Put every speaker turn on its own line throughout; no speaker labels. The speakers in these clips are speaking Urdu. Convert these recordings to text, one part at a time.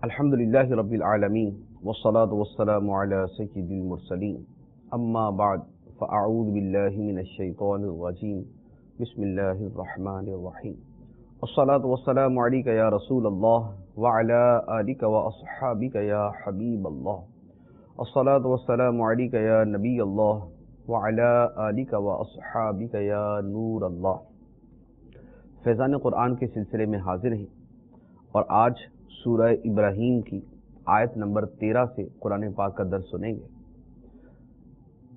الحمدللہ رب العالمین والصلاة والسلام علی سید المرسلین اما بعد فاعوذ باللہ من الشیطان الرجیم بسم اللہ الرحمن الرحیم والصلاة والسلام علیک یا رسول اللہ وعلی آلک واصحابک یا حبیب اللہ والصلاة والسلام علیک یا نبی اللہ وعلی آلک واصحابک یا نور اللہ۔ فیضان قرآن کے سلسلے میں حاضر ہیں اور آج سورہ ابراہیم کی آیت نمبر 13 سے قرآن پاک کا درس سنیں گے۔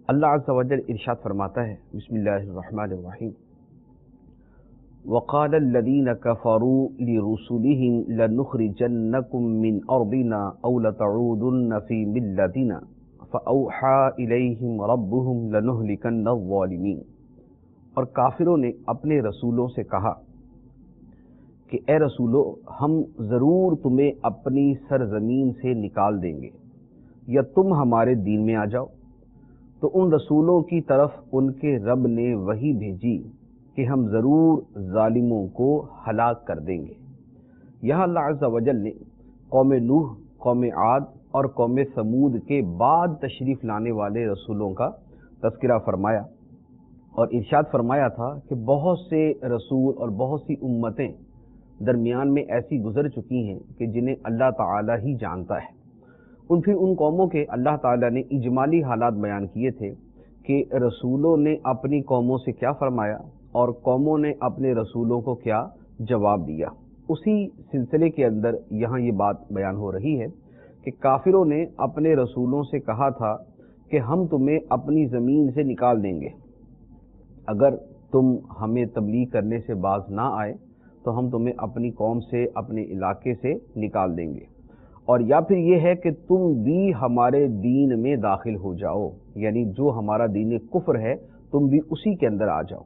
اللہ عز و جل ارشاد فرماتا ہے، بسم اللہ الرحمن الرحیم، وقال الذين كفروا لرسلهم لنخرجنكم من أرضنا أو لتعودن في ملتنا فأوحى إليهم ربهم لنهلكن الظالمين۔ اور کافروں نے اپنے رسولوں سے کہا کہ اے رسولو، ہم ضرور تمہیں اپنی سرزمین سے نکال دیں گے یا تم ہمارے دین میں آ جاؤ۔ تو ان رسولوں کی طرف ان کے رب نے وحی بھیجی کہ ہم ضرور ظالموں کو ہلاک کر دیں گے۔ یہاں اللہ عز و جل نے قوم نوح، قوم عاد اور قوم ثمود کے بعد تشریف لانے والے رسولوں کا تذکرہ فرمایا اور ارشاد فرمایا تھا کہ بہت سے رسول اور بہت سی امتیں درمیان میں ایسی گزر چکی ہیں کہ جنہیں اللہ تعالی ہی جانتا ہے۔ ان قوموں کے اللہ تعالی نے اجمالی حالات بیان کیے تھے کہ رسولوں نے اپنی قوموں سے کیا فرمایا اور قوموں نے اپنے رسولوں کو کیا جواب دیا۔ اسی سلسلے کے اندر یہاں یہ بات بیان ہو رہی ہے کہ کافروں نے اپنے رسولوں سے کہا تھا کہ ہم تمہیں اپنی زمین سے نکال دیں گے، اگر تم ہمیں تبلیغ کرنے سے باز نہ آئے تو ہم تمہیں اپنی قوم سے، اپنے علاقے سے نکال دیں گے، اور یا پھر یہ ہے کہ تم بھی ہمارے دین میں داخل ہو جاؤ، یعنی جو ہمارا دین کفر ہے تم بھی اسی کے اندر آ جاؤ۔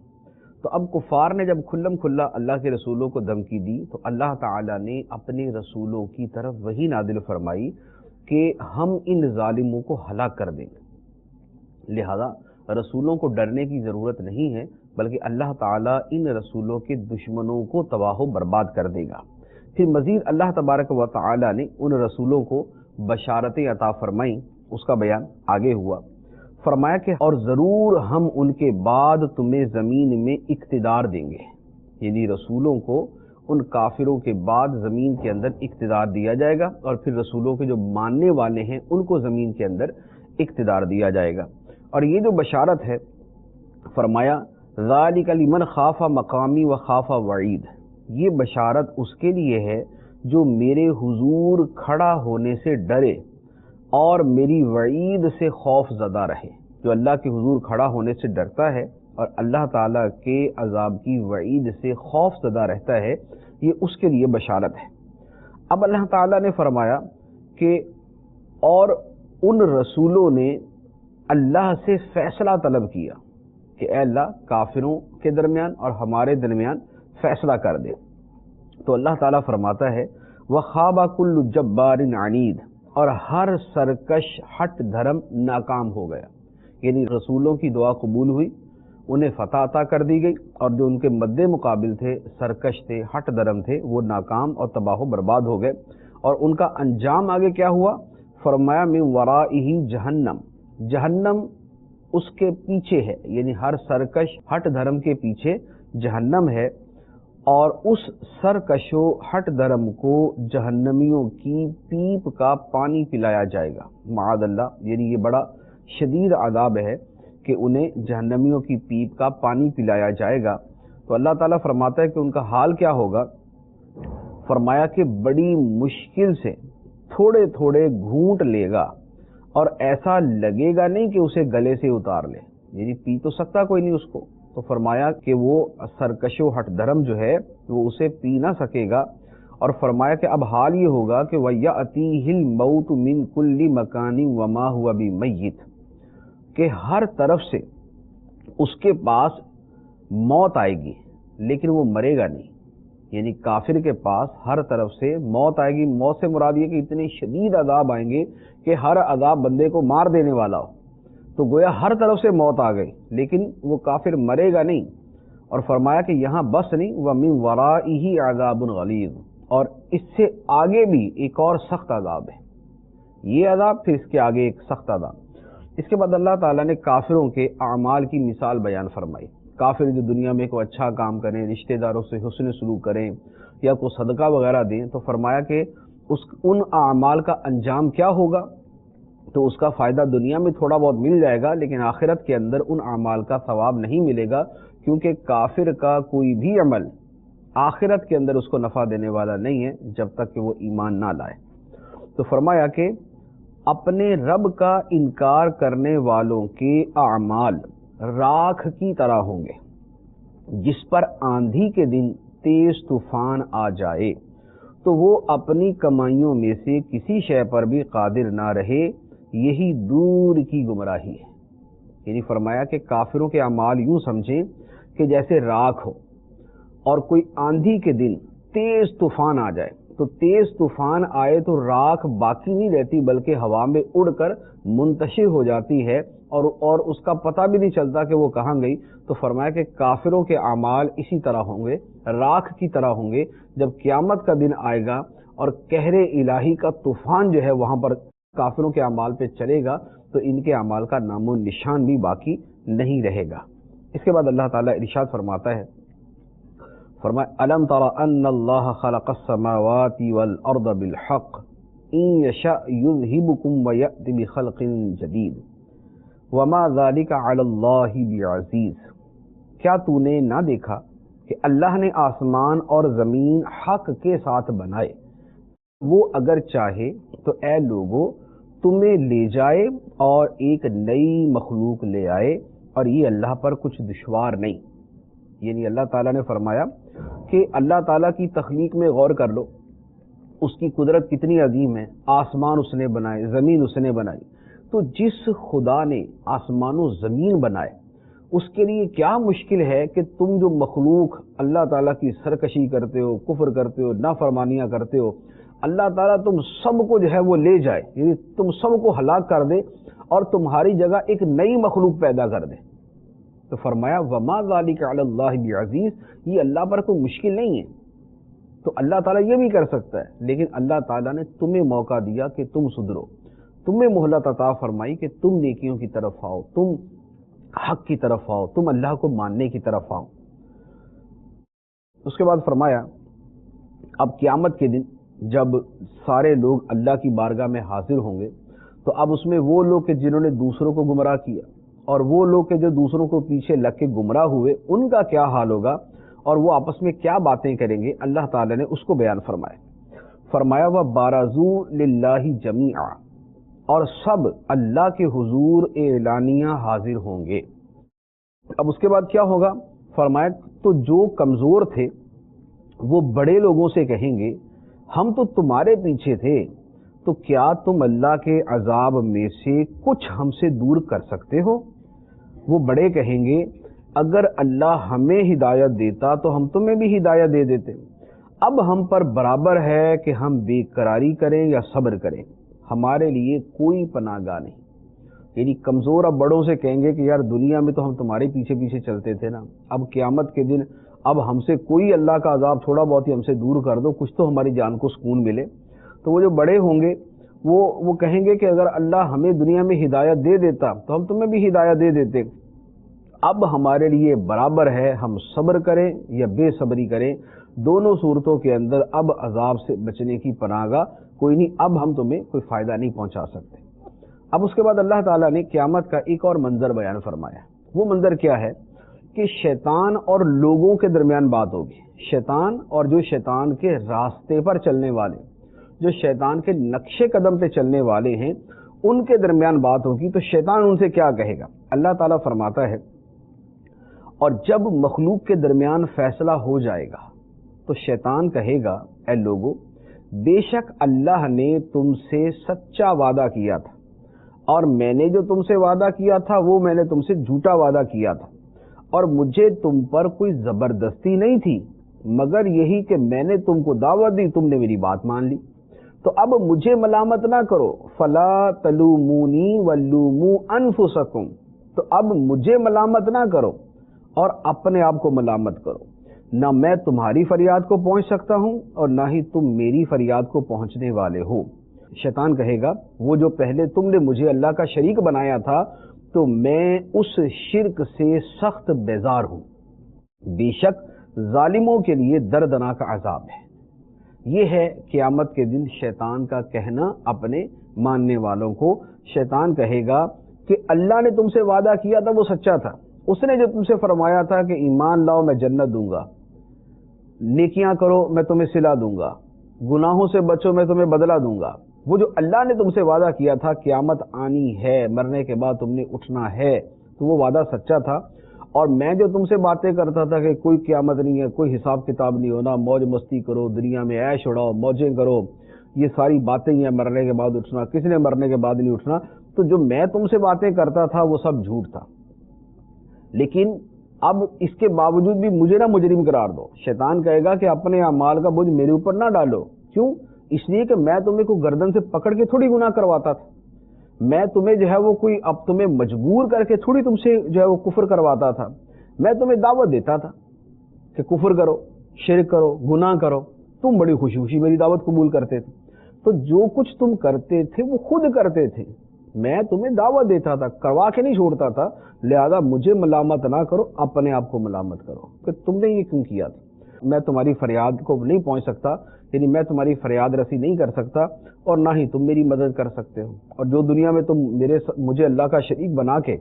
تو اب کفار نے جب کھلم کھلا اللہ کے رسولوں کو دھمکی دی تو اللہ تعالیٰ نے اپنے رسولوں کی طرف وحی نازل فرمائی کہ ہم ان ظالموں کو ہلاک کر دیں گے۔ لہذا رسولوں کو ڈرنے کی ضرورت نہیں ہے، بلکہ اللہ تعالیٰ ان رسولوں کے دشمنوں کو تباہ و برباد کر دے گا۔ پھر مزید اللہ تبارک و تعالیٰ نے ان رسولوں کو بشارتیں عطا فرمائیں، اس کا بیان آگے ہوا۔ فرمایا کہ اور ضرور ہم ان کے بعد تمہیں زمین میں اقتدار دیں گے، یعنی رسولوں کو ان کافروں کے بعد زمین کے اندر اقتدار دیا جائے گا، اور پھر رسولوں کے جو ماننے والے ہیں ان کو زمین کے اندر اقتدار دیا جائے گا۔ اور یہ جو بشارت ہے، فرمایا ذالک لمن خاف مقامی و خاف وعید، یہ بشارت اس کے لیے ہے جو میرے حضور کھڑا ہونے سے ڈرے اور میری وعید سے خوف زدہ رہے۔ جو اللہ کے حضور کھڑا ہونے سے ڈرتا ہے اور اللہ تعالیٰ کے عذاب کی وعید سے خوف زدہ رہتا ہے، یہ اس کے لیے بشارت ہے۔ اب اللہ تعالیٰ نے فرمایا کہ اور ان رسولوں نے اللہ سے فیصلہ طلب کیا کہ اے اللہ، کافروں کے درمیان اور ہمارے درمیان فیصلہ کر دے۔ تو اللہ تعالیٰ فرماتا ہے وَخَابَ كُلُّ جَبَّارٍ عَنِيدٍ، اور ہر سرکش ہٹ دھرم ناکام ہو گیا، یعنی رسولوں کی دعا قبول ہوئی، انہیں فتح عطا کر دی گئی، اور جو ان کے مد مقابل تھے، سرکش تھے، ہٹ دھرم تھے، وہ ناکام اور تباہ و برباد ہو گئے۔ اور ان کا انجام آگے کیا ہوا؟ فرمایا من ورائہ جہنم، جہنم اس کے پیچھے ہے، یعنی ہر سرکش ہٹ دھرم کے پیچھے جہنم ہے، اور اس سرکش و ہٹ دھرم کو جہنمیوں کی پیپ کا پانی پلایا جائے گا، معاذ اللہ، یعنی یہ بڑا شدید عذاب ہے کہ انہیں جہنمیوں کی پیپ کا پانی پلایا جائے گا۔ تو اللہ تعالیٰ فرماتا ہے کہ ان کا حال کیا ہوگا؟ فرمایا کہ بڑی مشکل سے تھوڑے تھوڑے گھونٹ لے گا، اور ایسا لگے گا نہیں کہ اسے گلے سے اتار لے، یعنی پی تو سکتا کوئی نہیں اس کو۔ تو فرمایا کہ وہ سرکش و ہٹ دھرم جو ہے وہ اسے پی نہ سکے گا، اور فرمایا کہ اب حال یہ ہوگا کہ وَيَأْتِيهِ الْمَوْتُ مِنْ كُلِّ مَكَانٍ وَمَا هُوَ بِمَيِّتٍ، کہ ہر طرف سے اس کے پاس موت آئے گی لیکن وہ مرے گا نہیں، یعنی کافر کے پاس ہر طرف سے موت آئے گی۔ موت سے مراد یہ کہ اتنے شدید عذاب آئیں گے کہ ہر عذاب بندے کو مار دینے والا ہو، تو گویا ہر طرف سے موت آ گئی لیکن وہ کافر مرے گا نہیں۔ اور فرمایا کہ یہاں بس نہیں، وَمِن وَرَائِهِ عَذَابٌ غَلِيظٌ، اور اس سے آگے بھی ایک اور سخت عذاب ہے. یہ عذاب پھر اس کے آگے ایک سخت عذاب. اس کے بعد اللہ تعالیٰ نے کافروں کے اعمال کی مثال بیان فرمائی. کافر جو دنیا میں کوئی اچھا کام کریں، رشتہ داروں سے حسن سلوک کریں یا کوئی صدقہ وغیرہ دیں، تو فرمایا کہ ان اعمال کا انجام کیا ہوگا. تو اس کا فائدہ دنیا میں تھوڑا بہت مل جائے گا، لیکن آخرت کے اندر ان اعمال کا ثواب نہیں ملے گا، کیونکہ کافر کا کوئی بھی عمل آخرت کے اندر اس کو نفع دینے والا نہیں ہے جب تک کہ وہ ایمان نہ لائے. تو فرمایا کہ اپنے رب کا انکار کرنے والوں کے اعمال راکھ کی طرح ہوں گے جس پر آندھی کے دن تیز طوفان آ جائے تو وہ اپنی کمائیوں میں سے کسی شے پر بھی قادر نہ رہے. یہی دور کی گمراہی ہے. یعنی فرمایا کہ کافروں کے اعمال یوں سمجھیں کہ جیسے راکھ ہو اور کوئی آندھی کے دن تیز طوفان آ جائے، تو تیز طوفان آئے تو راکھ باقی نہیں رہتی بلکہ ہوا میں اڑ کر منتشر ہو جاتی ہے اور اس کا پتہ بھی نہیں چلتا کہ وہ کہاں گئی. تو فرمایا کہ کافروں کے اعمال اسی طرح ہوں گے، راکھ کی طرح ہوں گے. جب قیامت کا دن آئے گا اور قہر الہی کا طوفان جو ہے وہاں پر کافروں کے اعمال پہ چلے گا تو ان کے اعمال کا نام و نشان بھی باقی نہیں رہے گا. اس کے بعد اللہ تعالیٰ ارشاد فرماتا ہے، فرمایا الم تر ان اللہ خلق السماوات والارض بالحق ان یشاء یذہبکم ویأت بخلق جدید وما ذلک علی اللہ بعزیز. کیا تو نے نہ دیکھا کہ اللہ نے آسمان اور زمین حق کے ساتھ بنائے، وہ اگر چاہے تو اے لوگو تمہیں لے جائے اور ایک نئی مخلوق لے آئے، اور یہ اللہ پر کچھ دشوار نہیں. یعنی اللہ تعالیٰ نے فرمایا کہ اللہ تعالیٰ کی تخلیق میں غور کر لو، اس کی قدرت کتنی عظیم ہے. آسمان اس نے بنائے، زمین اس نے بنائی. تو جس خدا نے آسمان و زمین بنائے اس کے لیے کیا مشکل ہے کہ تم جو مخلوق اللہ تعالیٰ کی سرکشی کرتے ہو، کفر کرتے ہو، نافرمانیاں کرتے ہو، اللہ تعالیٰ تم سب کو جو ہے وہ لے جائے، یعنی تم سب کو ہلاک کر دے اور تمہاری جگہ ایک نئی مخلوق پیدا کر دے. تو فرمایا وما ذالک علی اللہ بعزیز، یہ اللہ پر کوئی مشکل نہیں ہے. تو اللہ تعالیٰ یہ بھی کر سکتا ہے، لیکن اللہ تعالیٰ نے تمہیں موقع دیا کہ تم سدھرو، تمہیں مہلت عطا فرمائی کہ تم نیکیوں کی طرف آؤ، تم حق کی طرف آؤ، تم اللہ کو ماننے کی طرف آؤ. اس کے بعد فرمایا اب قیامت کے دن جب سارے لوگ اللہ کی بارگاہ میں حاضر ہوں گے تو اب اس میں وہ لوگ کہ جنہوں نے دوسروں کو گمراہ کیا اور وہ لوگ کہ جو دوسروں کو پیچھے لگ کے گمراہ ہوئے، ان کا کیا حال ہوگا اور وہ آپس میں کیا باتیں کریں گے. اللہ تعالی نے اس کو بیان فرمایا وَبَارَزُوا لِلَّهِ جَمِيعًا، اور سب اللہ کے حضور اعلانیہ حاضر ہوں گے. اب اس کے بعد کیا ہوگا؟ فرمایا تو جو کمزور تھے وہ بڑے لوگوں سے کہیں گے ہم تو تمہارے پیچھے تھے، تو کیا تم اللہ کے عذاب میں سے کچھ ہم سے دور کر سکتے ہو؟ وہ بڑے کہیں گے اگر اللہ ہمیں ہدایت دیتا تو ہم تمہیں بھی ہدایت دے دیتے. اب ہم پر برابر ہے کہ ہم بے قراری کریں یا صبر کریں، ہمارے لیے کوئی پناہ گاہ نہیں. یعنی کمزور اب بڑوں سے کہیں گے کہ یار دنیا میں تو ہم تمہارے پیچھے پیچھے چلتے تھے نا، اب قیامت کے دن اب ہم سے کوئی اللہ کا عذاب تھوڑا بہت ہی ہم سے دور کر دو، کچھ تو ہماری جان کو سکون ملے. تو وہ جو بڑے ہوں گے وہ کہیں گے کہ اگر اللہ ہمیں دنیا میں ہدایت دے دیتا تو ہم تمہیں بھی ہدایت دے دیتے. اب ہمارے لیے برابر ہے ہم صبر کریں یا بے صبری کریں، دونوں صورتوں کے اندر اب عذاب سے بچنے کی پناہ گاہ کوئی نہیں، اب ہم تمہیں کوئی فائدہ نہیں پہنچا سکتے. اب اس کے بعد اللہ تعالیٰ نے قیامت کا ایک اور منظر بیان فرمایا. وہ منظر کیا ہے کہ شیطان اور لوگوں کے درمیان بات ہوگی. شیطان اور جو شیطان کے راستے پر چلنے والے، جو شیطان کے نقش قدم پہ چلنے والے ہیں، ان کے درمیان بات ہوگی. تو شیطان ان سے کیا کہے گا؟ اللہ تعالیٰ فرماتا ہے اور جب مخلوق کے درمیان فیصلہ ہو جائے گا تو شیطان کہے گا اے لوگو، بے شک اللہ نے تم سے سچا وعدہ کیا تھا اور میں نے جو تم سے وعدہ کیا تھا وہ میں نے تم سے جھوٹا وعدہ کیا تھا، اور مجھے تم پر کوئی زبردستی نہیں تھی مگر یہی کہ میں نے تم کو دعوت دی، تم نے میری بات مان لی. تو اب مجھے ملامت نہ کرو، فلا تلومونی ولوموا انفسکم، تو اب مجھے ملامت نہ کرو اور اپنے آپ کو ملامت کرو. نہ میں تمہاری فریاد کو پہنچ سکتا ہوں اور نہ ہی تم میری فریاد کو پہنچنے والے ہو۔ شیطان کہے گا وہ جو پہلے تم نے مجھے اللہ کا شریک بنایا تھا تو میں اس شرک سے سخت بیزار ہوں، بے شک ظالموں کے لیے دردناک عذاب ہے۔ یہ ہے قیامت کے دن شیطان کا کہنا اپنے ماننے والوں کو۔ شیطان کہے گا کہ اللہ نے تم سے وعدہ کیا تھا وہ سچا تھا، اس نے جو تم سے فرمایا تھا کہ ایمان لاؤ میں جنت دوں گا، نیکیاں کرو میں تمہیں صلہ دوں گا، گناہوں سے بچو میں تمہیں بدلہ دوں گا، وہ جو اللہ نے تم سے وعدہ کیا تھا قیامت آنی ہے، مرنے کے بعد تم نے اٹھنا ہے، تو وہ وعدہ سچا تھا۔ اور میں جو تم سے باتیں کرتا تھا کہ کوئی قیامت نہیں ہے، کوئی حساب کتاب نہیں ہونا، موج مستی کرو، دنیا میں عیش اڑاؤ، موجیں کرو، یہ ساری باتیں ہیں، مرنے کے بعد اٹھنا، کسی نے مرنے کے بعد نہیں اٹھنا، تو جو میں تم سے باتیں کرتا تھا وہ سب جھوٹ تھا، لیکن اب اس کے باوجود بھی مجھے نہ مجرم قرار دو۔ شیطان کہے گا کہ اپنے اعمال کا بوجھ میرے اوپر نہ ڈالو، کیوں؟ اس لیے کہ میں تمہیں کوئی گردن سے پکڑ کے تھوڑی گناہ کرواتا تھا، میں تمہیں جو ہے وہ کوئی اب تمہیں مجبور کر کے تھوڑی تم سے جو ہے وہ کفر کرواتا تھا، میں تمہیں دعوت دیتا تھا کہ کفر کرو، شرک کرو، گناہ کرو، تم بڑی خوشی خوشی میری دعوت قبول کرتے تھے۔ تو جو کچھ تم کرتے تھے وہ خود کرتے تھے، میں تمہیں دعوت دیتا تھا، کروا کے نہیں چھوڑتا تھا، لہذا مجھے ملامت نہ کرو، اپنے آپ کو ملامت کرو کہ تم نے یہ کیوں کیا تھا۔ میں تمہاری فریاد کو نہیں پہنچ سکتا، یعنی میں تمہاری فریاد رسی نہیں کر سکتا، اور نہ ہی تم میری مدد کر سکتے ہو، اور جو دنیا میں تم مجھے اللہ کا شریک بنا کے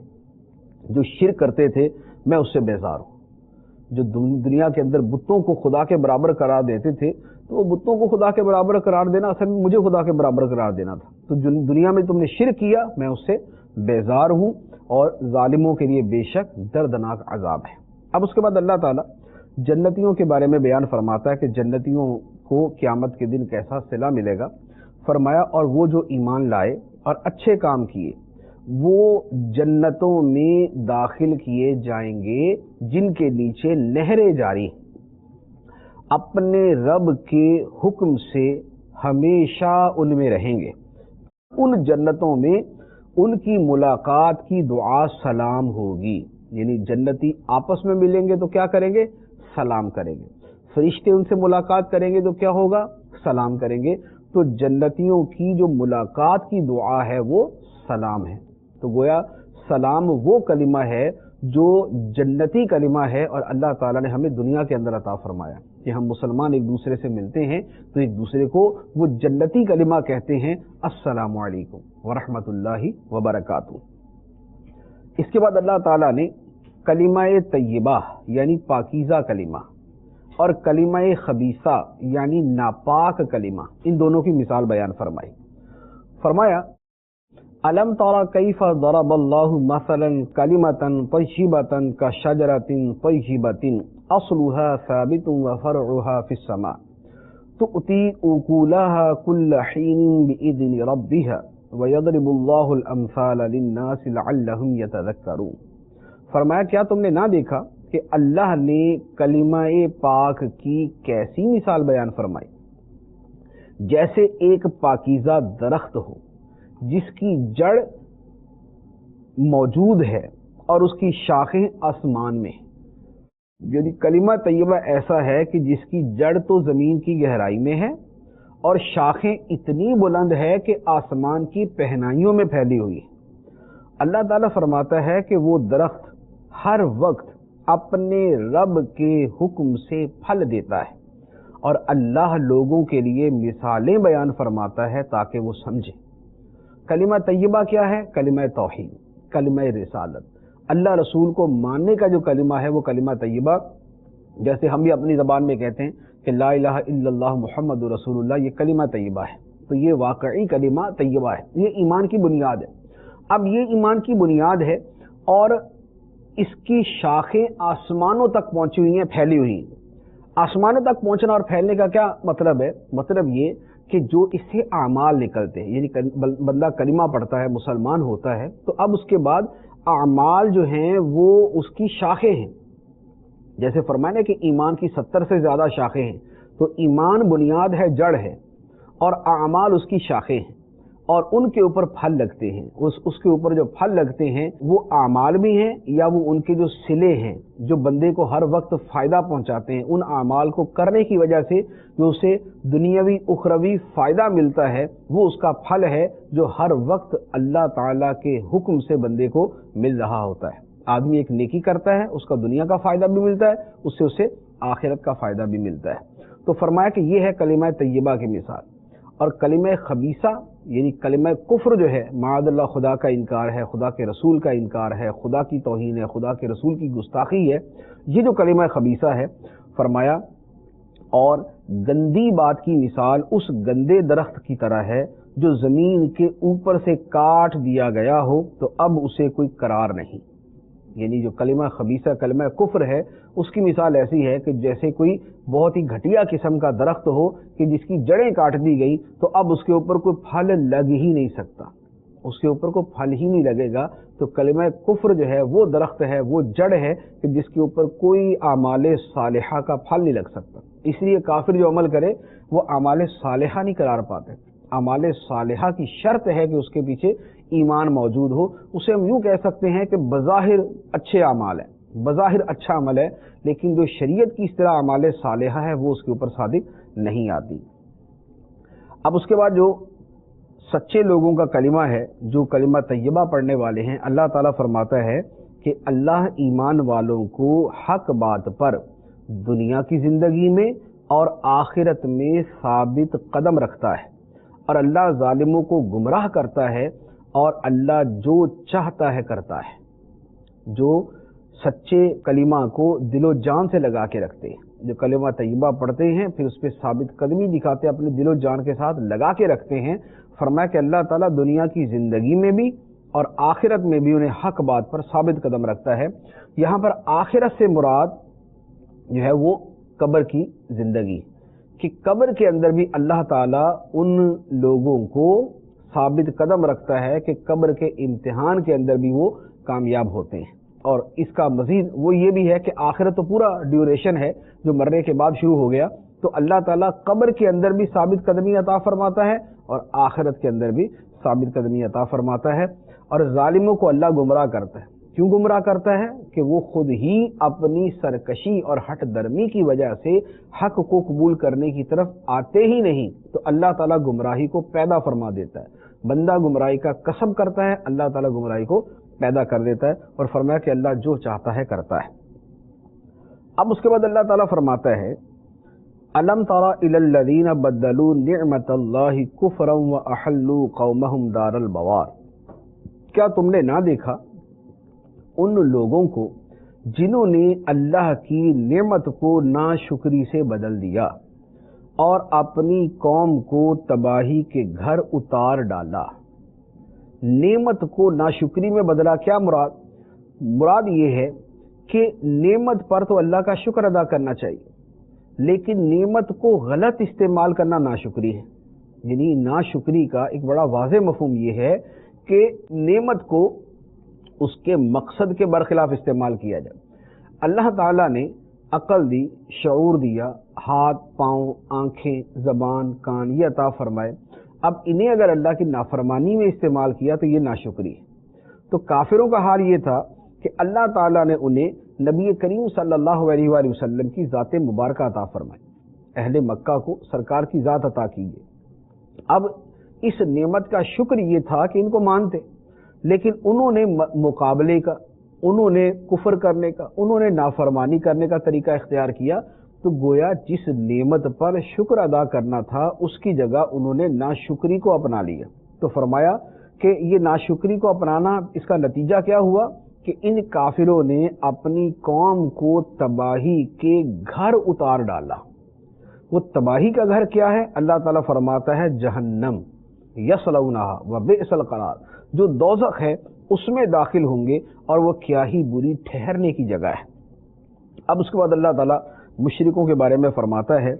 جو شرک کرتے تھے میں اس سے بیزار ہوں۔ جو دنیا کے اندر بتوں کو خدا کے برابر قرار دیتے تھے، تو وہ بتوں کو خدا کے برابر قرار دینا اصل میں مجھے خدا کے برابر قرار دینا تھا، تو جو دنیا میں تم نے شرک کیا میں اس سے بیزار ہوں، اور ظالموں کے لیے بے شک دردناک عذاب ہے۔ اب اس کے بعد اللہ تعالیٰ جنتیوں کے بارے میں بیان فرماتا ہے کہ جنتیوں کو قیامت کے دن کیسا صلہ ملے گا۔ فرمایا اور وہ جو ایمان لائے اور اچھے کام کیے وہ جنتوں میں داخل کیے جائیں گے جن کے نیچے نہریں جاری اپنے رب کے حکم سے ہمیشہ ان میں رہیں گے۔ ان جنتوں میں ان کی ملاقات کی دعا سلام ہوگی، یعنی جنتی آپس میں ملیں گے تو کیا کریں گے؟ سلام کریں گے۔ فرشتے ان سے ملاقات کریں گے تو کیا ہوگا؟ سلام کریں گے۔ تو جنتیوں کی جو ملاقات کی دعا ہے وہ سلام ہے۔ تو گویا سلام وہ کلمہ ہے جو جنتی کلمہ ہے، اور اللہ تعالیٰ نے ہمیں دنیا کے اندر عطا فرمایا کہ ہم مسلمان ایک دوسرے سے ملتے ہیں تو ایک دوسرے کو وہ جنتی کلمہ کہتے ہیں، السلام علیکم ورحمۃ اللہ وبرکاتہ۔ اس کے بعد اللہ تعالیٰ نے کلمہ طیبہ یعنی پاکیزہ کلمہ اور کلمہ خبیثہ یعنی ناپاک کلمہ، ان دونوں کی مثال بیان فرمائی۔ فرمایا الم تر کیف ضرب اللہ مثلا کلمۃ طیبۃ کشجرۃ طیبۃ اصلها ثابت وفرعها فی السماء تؤتی اکلها کل حین باذن ربها ویضرب اللہ الامثال للناس لعلهم یتذکرون۔ فرمایا کیا تم نے نہ دیکھا کہ اللہ نے کلمہ پاک کی کیسی مثال بیان فرمائی، جیسے ایک پاکیزہ درخت ہو جس کی جڑ موجود ہے اور اس کی شاخیں آسمان میں ہیں۔ یعنی کلمہ طیبہ ایسا ہے کہ جس کی جڑ تو زمین کی گہرائی میں ہے اور شاخیں اتنی بلند ہے کہ آسمان کی پہنائیوں میں پھیلی ہوئی ہے۔ اللہ تعالیٰ فرماتا ہے کہ وہ درخت ہر وقت اپنے رب کے حکم سے پھل دیتا ہے، اور اللہ لوگوں کے لیے مثالیں بیان فرماتا ہے تاکہ وہ سمجھیں۔ کلمہ طیبہ کیا ہے؟ کلمہ توحید، کلمہ رسالت، اللہ رسول کو ماننے کا جو کلمہ ہے وہ کلمہ طیبہ، جیسے ہم بھی اپنی زبان میں کہتے ہیں کہ لا الہ الا اللہ محمد رسول اللہ، یہ کلمہ طیبہ ہے، تو یہ واقعی کلمہ طیبہ ہے، یہ ایمان کی بنیاد ہے۔ اب یہ ایمان کی بنیاد ہے اور اس کی شاخیں آسمانوں تک پہنچی ہوئی ہیں، پھیلی ہوئی ہیں۔ آسمانوں تک پہنچنا اور پھیلنے کا کیا مطلب ہے؟ مطلب یہ کہ جو اس سے اعمال نکلتے ہیں، یعنی بندہ کلمہ پڑھتا ہے، مسلمان ہوتا ہے، تو اب اس کے بعد اعمال جو ہیں وہ اس کی شاخیں ہیں۔ جیسے فرمایا کہ ایمان کی 70 سے زیادہ شاخیں ہیں، تو ایمان بنیاد ہے، جڑ ہے، اور اعمال اس کی شاخیں ہیں۔ اور ان کے اوپر پھل لگتے ہیں، اس کے اوپر جو پھل لگتے ہیں وہ اعمال بھی ہیں یا وہ ان کے جو صلے ہیں جو بندے کو ہر وقت فائدہ پہنچاتے ہیں، ان اعمال کو کرنے کی وجہ سے جو اسے دنیاوی اخروی فائدہ ملتا ہے وہ اس کا پھل ہے جو ہر وقت اللہ تعالیٰ کے حکم سے بندے کو مل رہا ہوتا ہے۔ آدمی ایک نیکی کرتا ہے، اس کا دنیا کا فائدہ بھی ملتا ہے، اس سے اسے آخرت کا فائدہ بھی ملتا ہے۔ تو فرمایا کہ یہ ہے کلمہ طیبہ کی مثال۔ اور کلمہ خبیثہ یعنی کلمہ کفر جو ہے، معاذ اللہ خدا کا انکار ہے، خدا کے رسول کا انکار ہے، خدا کی توہین ہے، خدا کے رسول کی گستاخی ہے، یہ جو کلمہ خبیثہ ہے، فرمایا اور گندی بات کی مثال اس گندے درخت کی طرح ہے جو زمین کے اوپر سے کاٹ دیا گیا ہو تو اب اسے کوئی قرار نہیں۔ یعنی جو کلمہ خبیثہ کلمہ کفر ہے اس کی مثال ایسی ہے کہ جیسے کوئی بہت ہی گھٹیا قسم کا درخت ہو کہ جس کی جڑیں کاٹ دی گئی تو اب اس کے اوپر کوئی پھل لگ ہی نہیں سکتا، اس کے اوپر کوئی پھل ہی نہیں لگے گا۔ تو کلمہ کفر جو ہے وہ درخت ہے، وہ جڑ ہے کہ جس کے اوپر کوئی اعمال صالحہ کا پھل نہیں لگ سکتا۔ اس لیے کافر جو عمل کرے وہ اعمال صالحہ نہیں قرار پاتے۔ اعمال صالحہ کی شرط ہے کہ اس کے پیچھے ایمان موجود ہو۔ اسے ہم یوں کہہ سکتے ہیں کہ بظاہر اچھے اعمال ہیں، بظاہر اچھا عمل ہے، لیکن جو شریعت کی اس طرح اعمال صالحہ ہے وہ اس کے اوپر صادق نہیں آتی۔ اب اس کے بعد جو سچے لوگوں کا کلمہ ہے، جو کلمہ طیبہ پڑھنے والے ہیں، اللہ تعالیٰ فرماتا ہے کہ اللہ ایمان والوں کو حق بات پر دنیا کی زندگی میں اور آخرت میں ثابت قدم رکھتا ہے، اور اللہ ظالموں کو گمراہ کرتا ہے، اور اللہ جو چاہتا ہے کرتا ہے۔ جو سچے کلمہ کو دل و جان سے لگا کے رکھتے ہیں، جو کلمہ طیبہ پڑھتے ہیں پھر اس پہ ثابت قدمی دکھاتے اپنے دل و جان کے ساتھ لگا کے رکھتے ہیں، فرمایا کہ اللہ تعالیٰ دنیا کی زندگی میں بھی اور آخرت میں بھی انہیں حق بات پر ثابت قدم رکھتا ہے۔ یہاں پر آخرت سے مراد جو ہے وہ قبر کی زندگی، کہ قبر کے اندر بھی اللہ تعالیٰ ان لوگوں کو ثابت قدم رکھتا ہے کہ قبر کے امتحان کے اندر بھی وہ کامیاب ہوتے ہیں۔ اور اس کا مزید وہ یہ بھی ہے کہ آخرت تو پورا ڈیوریشن ہے جو مرنے کے بعد شروع ہو گیا، تو اللہ تعالیٰ قبر کے اندر بھی ثابت قدمی عطا فرماتا ہے اور آخرت کے اندر بھی ثابت قدمی عطا فرماتا ہے۔ اور ظالموں کو اللہ گمراہ کرتا ہے۔ کیوں گمراہ کرتا ہے؟ کہ وہ خود ہی اپنی سرکشی اور ہٹ درمی کی وجہ سے حق کو قبول کرنے کی طرف آتے ہی نہیں، تو اللہ تعالیٰ گمراہی کو پیدا فرما دیتا ہے۔ بندہ گمراہی کا قصب کرتا ہے، اللہ تعالیٰ گمراہی کو پیدا کر دیتا ہے، اور فرمایا کہ اللہ جو چاہتا ہے کرتا ہے۔ اب اس کے بعد اللہ تعالیٰ فرماتا ہے أَلَمْ تَرَ إِلَى الَّذِينَ بَدَّلُوا نِعْمَةَ اللَّهِ كُفْرًا وَأَحَلُّوا قَوْمَهُمْ دَارَ الْبَوَارِ، کیا تم نے نہ دیکھا ان لوگوں کو جنہوں نے اللہ کی نعمت کو ناشکری سے بدل دیا اور اپنی قوم کو تباہی کے گھر اتار ڈالا۔ نعمت کو ناشکری میں بدلا، کیا مراد یہ ہے کہ نعمت پر تو اللہ کا شکر ادا کرنا چاہیے، لیکن نعمت کو غلط استعمال کرنا ناشکری ہے۔ یعنی ناشکری کا ایک بڑا واضح مفہوم یہ ہے کہ نعمت کو اس کے مقصد کے برخلاف استعمال کیا جائے۔ اللہ تعالیٰ نے عقل دی، شعور دیا، ہاتھ، پاؤں، آنکھیں، زبان، کان یہ عطا فرمائے، اب انہیں اگر اللہ کی نافرمانی میں استعمال کیا تو یہ ناشکری ہے۔ تو کافروں کا حال یہ تھا کہ اللہ تعالیٰ نے انہیں نبی کریم صلی اللہ علیہ وآلہ وسلم کی ذات مبارکہ عطا فرمائی، اہل مکہ کو سرکار کی ذات عطا کیجیے۔ اب اس نعمت کا شکر یہ تھا کہ ان کو مانتے، لیکن انہوں نے مقابلے کا، انہوں نے کفر کرنے کا، انہوں نے نافرمانی کرنے کا طریقہ اختیار کیا، تو گویا جس نعمت پر شکر ادا کرنا تھا اس کی جگہ انہوں نے ناشکری کو اپنا لیا۔ تو فرمایا کہ یہ ناشکری کو اپنانا، اس کا نتیجہ کیا ہوا کہ ان کافروں نے اپنی قوم کو تباہی کے گھر اتار ڈالا۔ وہ تباہی کا گھر کیا ہے؟ اللہ تعالیٰ فرماتا ہے جہنم یصلونہا وبئس القرار، جو دوزخ ہے اس میں داخل ہوں گے اور وہ کیا ہی بری ٹھہرنے کی جگہ ہے۔ اب اس کے بعد اللہ تعالیٰ مشرکوں کے بارے میں فرماتا ہے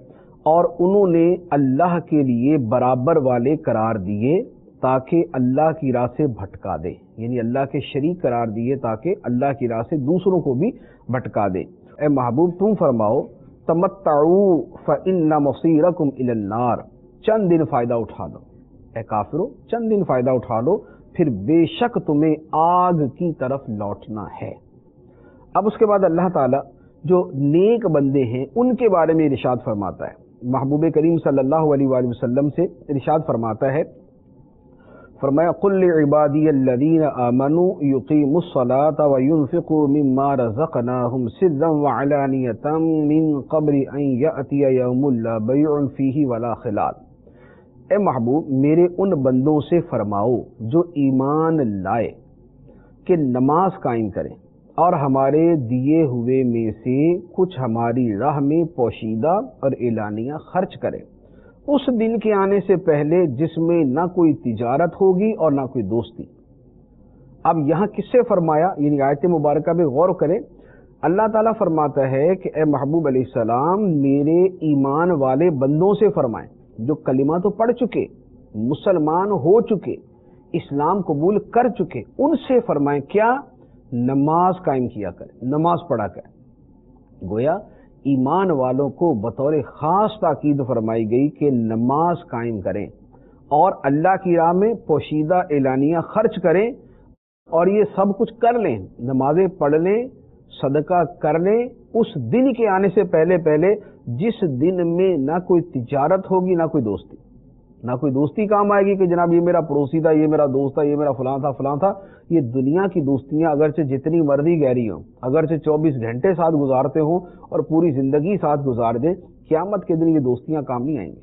اور انہوں نے اللہ کے لیے برابر والے قرار دیے تاکہ اللہ کی راہ سے بھٹکا دے، یعنی اللہ کے شریک قرار دیے تاکہ اللہ کی راہ سے دوسروں کو بھی بھٹکا دے۔ اے محبوب تم فرماؤ تمتعوا فإن مصیرکم الی النار، چند دن فائدہ اٹھا دو، اے کافرو چند دن فائدہ اٹھا لو، پھر بے شک تمہیں آگ کی طرف لوٹنا ہے۔ اب اس کے بعد اللہ تعالیٰ جو نیک بندے ہیں ان کے بارے میں ارشاد فرماتا ہے، محبوب کریم صلی اللہ علیہ وآلہ وسلم سے ارشاد فرماتا ہے، فرمایا قل لعبادی الذین آمنوا یقیموا الصلاة وینفقوا مما رزقناہم سرا وعلانیۃ من قبل ان یأتی یوم لا بیع فیہ ولا خلال۔ اے محبوب میرے ان بندوں سے فرماؤ جو ایمان لائے کہ نماز قائم کریں اور ہمارے دیے ہوئے میں سے کچھ ہماری راہ میں پوشیدہ اور اعلانیہ خرچ کریں، اس دن کے آنے سے پہلے جس میں نہ کوئی تجارت ہوگی اور نہ کوئی دوستی۔ اب یہاں کس سے فرمایا، یعنی آیت مبارکہ میں غور کریں، اللہ تعالیٰ فرماتا ہے کہ اے محبوب علیہ السلام میرے ایمان والے بندوں سے فرمائیں جو کلمہ تو پڑھ چکے، مسلمان ہو چکے، اسلام قبول کر چکے، ان سے فرمائیں کیا؟ نماز قائم کیا کریں، نماز پڑھا کریں۔ گویا ایمان والوں کو بطور خاص تاکید فرمائی گئی کہ نماز قائم کریں اور اللہ کی راہ میں پوشیدہ اعلانیہ خرچ کریں، اور یہ سب کچھ کر لیں، نمازیں پڑھ لیں، صدقہ کر لیں اس دن کے آنے سے پہلے پہلے جس دن میں نہ کوئی تجارت ہوگی نہ کوئی دوستی۔ نہ کوئی دوستی کام آئے گی کہ جناب یہ میرا پڑوسی تھا، یہ میرا دوست تھا، یہ میرا فلاں تھا فلاں تھا۔ یہ دنیا کی دوستیاں اگرچہ جتنی مرضی گہری ہوں، اگرچہ 24 گھنٹے ساتھ گزارتے ہوں اور پوری زندگی ساتھ گزار دیں، قیامت کے دن یہ دوستیاں کام نہیں آئیں گی۔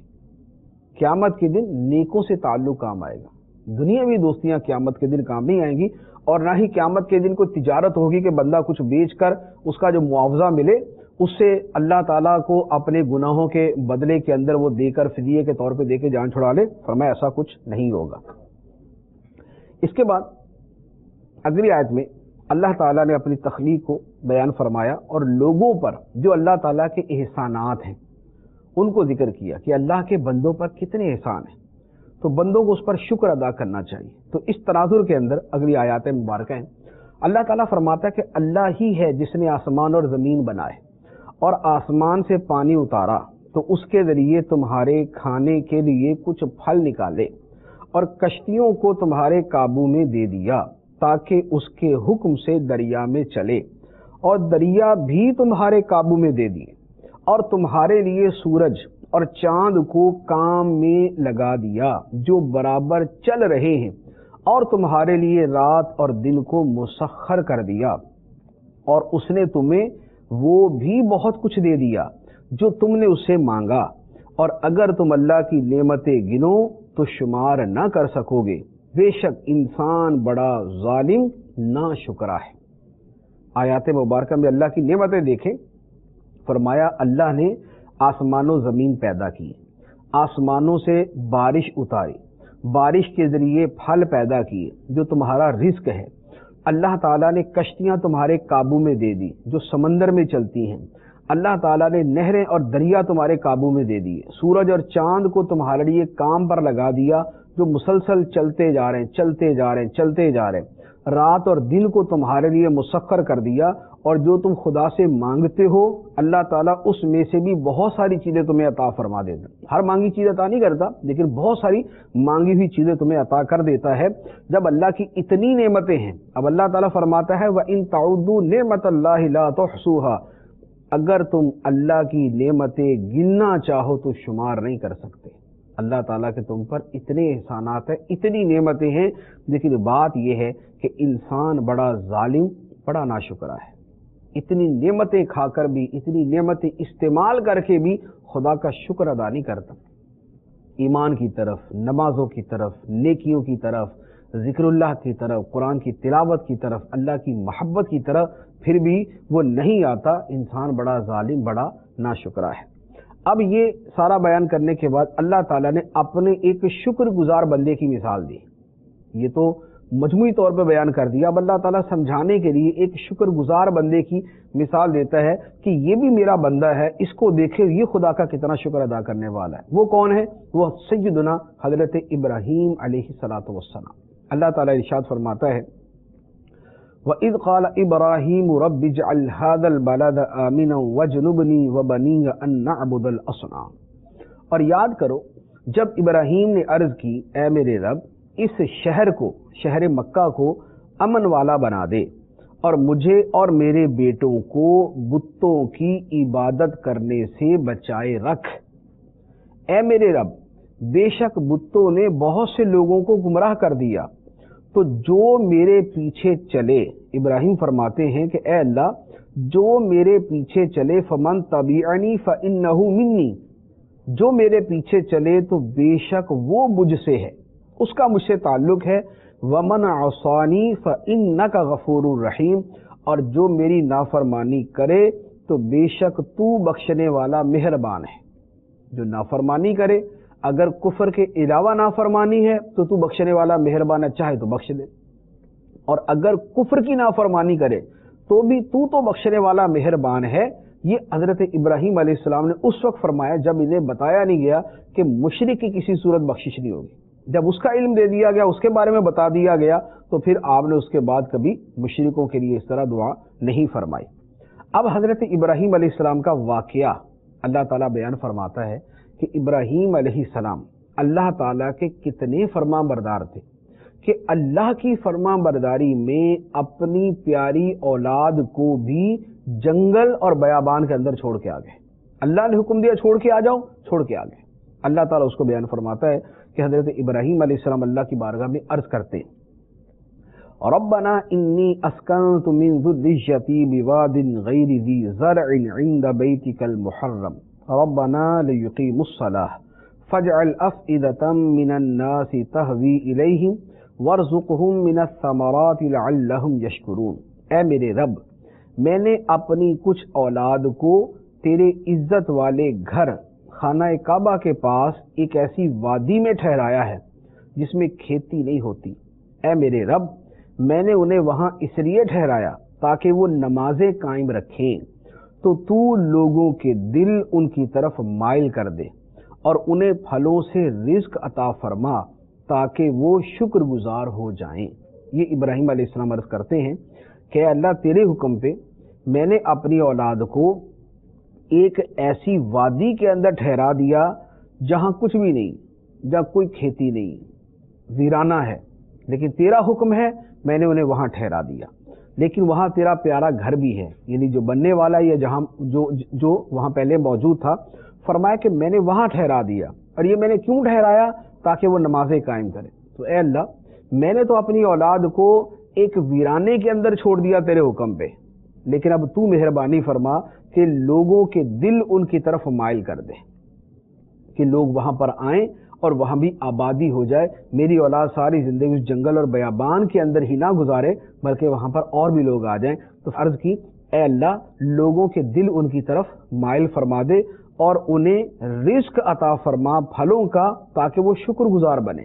قیامت کے دن نیکوں سے تعلق کام آئے گا، دنیاوی دوستیاں قیامت کے دن کام نہیں آئیں گی، اور نہ ہی قیامت کے دن کوئی تجارت ہوگی کہ بندہ کچھ بیچ کر اس کا جو معاوضہ ملے اس سے اللہ تعالیٰ کو اپنے گناہوں کے بدلے کے اندر وہ دے کر فدیے کے طور پہ دے کے جان چھڑا لے۔ فرمایا ایسا کچھ نہیں ہوگا۔ اس کے بعد اگلی آیت میں اللہ تعالیٰ نے اپنی تخلیق کو بیان فرمایا اور لوگوں پر جو اللہ تعالیٰ کے احسانات ہیں ان کو ذکر کیا کہ اللہ کے بندوں پر کتنے احسان ہیں، تو بندوں کو اس پر شکر ادا کرنا چاہیے۔ تو اس تناظر کے اندر اگلی آیات مبارکہ ہیں، اللہ تعالیٰ فرماتا ہے کہ اللہ ہی ہے جس نے آسمان اور زمین بنائے اور آسمان سے پانی اتارا تو اس کے ذریعے تمہارے کھانے کے لیے کچھ پھل نکالے، اور کشتیوں کو تمہارے قابو میں دے دیا تاکہ اس کے حکم سے دریا میں چلے، اور دریا بھی تمہارے قابو میں دے دیے، اور تمہارے لیے سورج اور چاند کو کام میں لگا دیا جو برابر چل رہے ہیں، اور تمہارے لیے رات اور دن کو مسخر کر دیا، اور اس نے تمہیں وہ بھی بہت کچھ دے دیا جو تم نے اس سے مانگا، اور اگر تم اللہ کی نعمتیں گنو تو شمار نہ کر سکو گے، بے شک انسان بڑا ظالم ناشکرا ہے۔ آیات مبارکہ میں اللہ کی نعمتیں دیکھیں، فرمایا اللہ نے آسمان و زمین پیدا کی، آسمانوں سے بارش اتاری، بارش کے ذریعے پھل پیدا کیے جو تمہارا رزق ہے، اللہ تعالیٰ نے کشتیاں تمہارے قابو میں دے دی جو سمندر میں چلتی ہیں، اللہ تعالیٰ نے نہریں اور دریا تمہارے قابو میں دے دیے، سورج اور چاند کو تمہارے لیے کام پر لگا دیا جو مسلسل چلتے جا رہے ہیں چلتے جا رہے ہیں چلتے جا رہے ہیں، رات اور دن کو تمہارے لیے مسخر کر دیا، اور جو تم خدا سے مانگتے ہو اللہ تعالیٰ اس میں سے بھی بہت ساری چیزیں تمہیں عطا فرما دیتا ہے۔ ہر مانگی چیز عطا نہیں کرتا لیکن بہت ساری مانگی ہوئی چیزیں تمہیں عطا کر دیتا ہے۔ جب اللہ کی اتنی نعمتیں ہیں، اب اللہ تعالیٰ فرماتا ہے وَإِن تَعُدُّوا نِعْمَةَ اللَّهِ لَا تُحْصُوهَا، اگر تم اللہ کی نعمتیں گننا چاہو تو شمار نہیں کر سکتے۔ اللہ تعالیٰ کے تم پر اتنے احسانات ہیں، اتنی نعمتیں ہیں، لیکن بات یہ ہے کہ انسان بڑا ظالم، بڑا ناشکرا ہے۔ اتنی نعمتیں کھا کر بھی، اتنی نعمتیں استعمال کر کے بھی خدا کا شکر ادا نہیں کرتا۔ ایمان کی طرف، نمازوں کی طرف، نیکیوں کی طرف، ذکر اللہ کی طرف، قرآن کی تلاوت کی طرف، اللہ کی محبت کی طرف پھر بھی وہ نہیں آتا، انسان بڑا ظالم، بڑا ناشکرا ہے۔ اب یہ سارا بیان کرنے کے بعد اللہ تعالیٰ نے اپنے ایک شکر گزار بندے کی مثال دی۔ یہ تو مجموعی طور پہ بیان کر دیا، اب اللہ تعالیٰ سمجھانے کے لیے ایک شکر گزار بندے کی مثال دیتا ہے کہ یہ بھی میرا بندہ ہے، اس کو دیکھے یہ خدا کا کتنا شکر ادا کرنے والا ہے۔ وہ کون ہے؟ وہ سیدنا حضرت ابراہیم علیہ الصلوۃ والسلام۔ اللہ تعالیٰ ارشاد فرماتا ہے وَإِذْ قَالَ إِبْرَاهِيمُ رَبِّ اجْعَلْ هَذَا الْبَلَدَ آمِنًا وَاجْنُبْنِي وَبَنِيَّ أَن نَّعْبُدَ الْأَصْنَامَ، اور یاد کرو جب ابراہیم نے عرض کی اے میرے رب اس شہر کو، شہر مکہ کو امن والا بنا دے اور مجھے اور میرے بیٹوں کو بتوں کی عبادت کرنے سے بچائے رکھ۔ اے میرے رب بے شک بتوں نے بہت سے لوگوں کو گمراہ کر دیا، تو جو میرے پیچھے چلے، ابراہیم فرماتے ہیں کہ اے اللہ جو میرے پیچھے چلے فمن تبعنی فانہ منی، جو میرے پیچھے چلے تو بے شک وہ مجھ سے ہے، اس کا مجھ سے تعلق ہے۔ ومن عصانی فانک غفور الرحیم، اور جو میری نافرمانی کرے تو بے شک تو بخشنے والا مہربان ہے۔ جو نافرمانی کرے، اگر کفر کے علاوہ نافرمانی ہے تو تو بخشنے والا مہربان ہے، چاہے تو بخش دے، اور اگر کفر کی نافرمانی کرے تو بھی تو بخشنے والا مہربان ہے۔ یہ حضرت ابراہیم علیہ السلام نے اس وقت فرمایا جب انہیں بتایا نہیں گیا کہ مشرک کی کسی صورت بخشش نہیں ہوگی۔ جب اس کا علم دے دیا گیا، اس کے بارے میں بتا دیا گیا، تو پھر آپ نے اس کے بعد کبھی مشرکوں کے لیے اس طرح دعا نہیں فرمائی۔ اب حضرت ابراہیم علیہ السلام کا واقعہ اللہ تعالیٰ بیان فرماتا ہے کہ ابراہیم علیہ السلام اللہ تعالیٰ کے کتنے فرمان بردار تھے کہ اللہ کی فرمان برداری میں اپنی پیاری اولاد کو بھی جنگل اور بیابان کے اندر چھوڑ کے آ گئے۔ اللہ نے حکم دیا چھوڑ کے آ جاؤ، چھوڑ کے آ گئے۔ اللہ تعالیٰ اس کو بیان فرماتا ہے کہ حضرت ابراہیم علیہ السلام اللہ کی بارگاہ میں عرض کرتے ہیں ربنا انی اسکنت من ذریتی بواد غیر ذی زرع عند بیتک المحرم ربنا لیقیموا الصلاة فاجعل افئدة من الناس تہوی الیہم وارزقہم من الثمرات لعلہم یشکرون۔ اے میرے رب میں نے اپنی کچھ اولاد کو تیرے عزت والے گھر خانہ کعبہ کے پاس ایک ایسی وادی میں ٹھہرایا ہے جس میں کھیتی نہیں ہوتی۔ اے میرے رب میں نے انہیں وہاں اس لیے ٹھہرایا تاکہ وہ نمازیں قائم رکھیں، تو لوگوں کے دل ان کی طرف مائل کر دے اور انہیں پھلوں سے رزق عطا فرما تاکہ وہ شکر گزار ہو جائیں۔ یہ ابراہیم علیہ السلام عرض کرتے ہیں کہ اللہ تیرے حکم پہ میں نے اپنی اولاد کو ایک ایسی وادی کے اندر ٹھہرا دیا جہاں کچھ بھی نہیں، جہاں کوئی کھیتی نہیں، ویرانہ ہے، لیکن تیرا حکم ہے میں نے انہیں وہاں ٹھہرا دیا۔ لیکن وہاں تیرا پیارا گھر بھی ہے، یعنی جو بننے والا یا جہاں جو وہاں پہلے موجود تھا، فرمایا کہ میں نے وہاں ٹھہرا دیا۔ اور یہ میں نے کیوں ٹھہرایا؟ تاکہ وہ نمازیں قائم کرے۔ تو اے اللہ میں نے تو اپنی اولاد کو ایک ویرانے کے اندر چھوڑ دیا تیرے حکم پہ، لیکن اب تو مہربانی فرما کہ لوگوں کے دل ان کی طرف مائل کر دے کہ لوگ وہاں پر آئیں اور وہاں بھی آبادی ہو جائے، میری اولاد ساری زندگی اس جنگل اور بیابان کے اندر ہی نہ گزارے بلکہ وہاں پر اور بھی لوگ آ جائیں۔ تو عرض کی اے اللہ لوگوں کے دل ان کی طرف مائل فرما دے اور انہیں رزق عطا فرما پھلوں کا تاکہ وہ شکر گزار بنے۔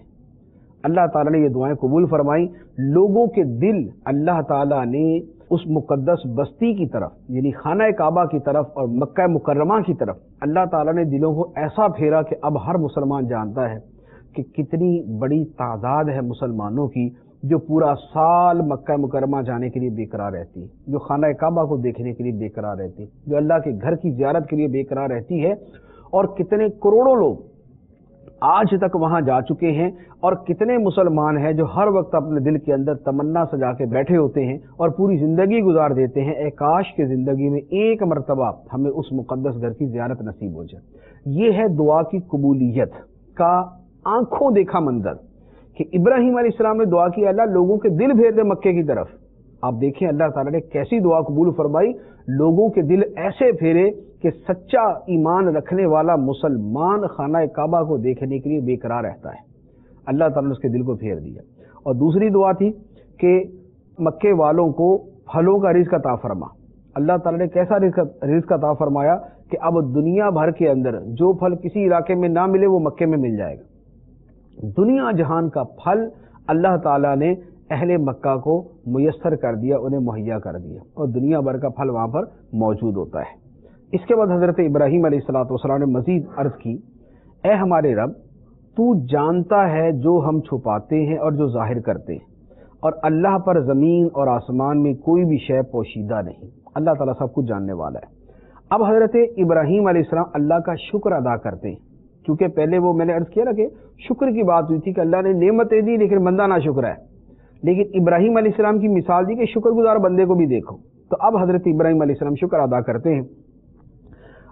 اللہ تعالیٰ نے یہ دعائیں قبول فرمائیں۔ لوگوں کے دل اللہ تعالیٰ نے اس مقدس بستی کی طرف یعنی خانہ کعبہ کی طرف اور مکہ مکرمہ کی طرف اللہ تعالیٰ نے دلوں کو ایسا پھیرا کہ اب ہر مسلمان جانتا ہے کہ کتنی بڑی تعداد ہے مسلمانوں کی جو پورا سال مکہ مکرمہ جانے کے لیے بے قرار رہتی، جو خانہ کعبہ کو دیکھنے کے لیے بے قرار رہتی، جو اللہ کے گھر کی زیارت کے لیے بے قرار رہتی ہے، اور کتنے کروڑوں لوگ آج تک وہاں جا چکے ہیں، اور کتنے مسلمان ہیں جو ہر وقت اپنے دل کے اندر تمنا سجا کے بیٹھے ہوتے ہیں اور پوری زندگی گزار دیتے ہیں اے کاش کہ زندگی میں ایک مرتبہ ہمیں اس مقدس گھر کی زیارت نصیب ہو جائے۔ یہ ہے دعا کی قبولیت کا آنکھوں دیکھا منظر کہ ابراہیم علیہ السلام نے دعا کی اللہ لوگوں کے دل پھیر دے مکے کی طرف۔ آپ دیکھیں اللہ تعالیٰ نے کیسی دعا قبول فرمائی، لوگوں کے دل ایسے پھیرے کہ سچا ایمان رکھنے والا مسلمان خانہ کعبہ کو دیکھنے کے لیے بے قرار رہتا ہے۔ اللہ تعالیٰ نے اس کے دل کو پھیر دیا۔ اور دوسری دعا تھی کہ مکے والوں کو پھلوں کا رزق عطا فرما۔ اللہ تعالیٰ نے کیسا رزق عطا فرمایا کہ اب دنیا بھر کے اندر جو پھل کسی علاقے میں نہ ملے وہ مکے میں مل جائے گا۔ دنیا جہان کا پھل اللہ تعالیٰ نے اہل مکہ کو میسر کر دیا، انہیں مہیا کر دیا، اور دنیا بھر کا پھل وہاں پر موجود ہوتا ہے۔ اس کے بعد حضرت ابراہیم علیہ السلام نے مزید عرض کی اے ہمارے رب تو جانتا ہے جو ہم چھپاتے ہیں اور جو ظاہر کرتے ہیں، اور اللہ پر زمین اور آسمان میں کوئی بھی شے پوشیدہ نہیں، اللہ تعالیٰ سب کچھ جاننے والا ہے۔ اب حضرت ابراہیم علیہ السلام اللہ کا شکر ادا کرتے ہیں کیونکہ پہلے وہ میں نے عرض کیا نا کہ شکر کی بات ہوئی تھی کہ اللہ نے نعمتیں دی لیکن بندہ نہ شکر ہے، لیکن ابراہیم علیہ السلام کی مثال دی کہ شکر گزار بندے کو بھی دیکھو. تو اب حضرت ابراہیم علیہ السلام شکر ادا کرتے ہیں،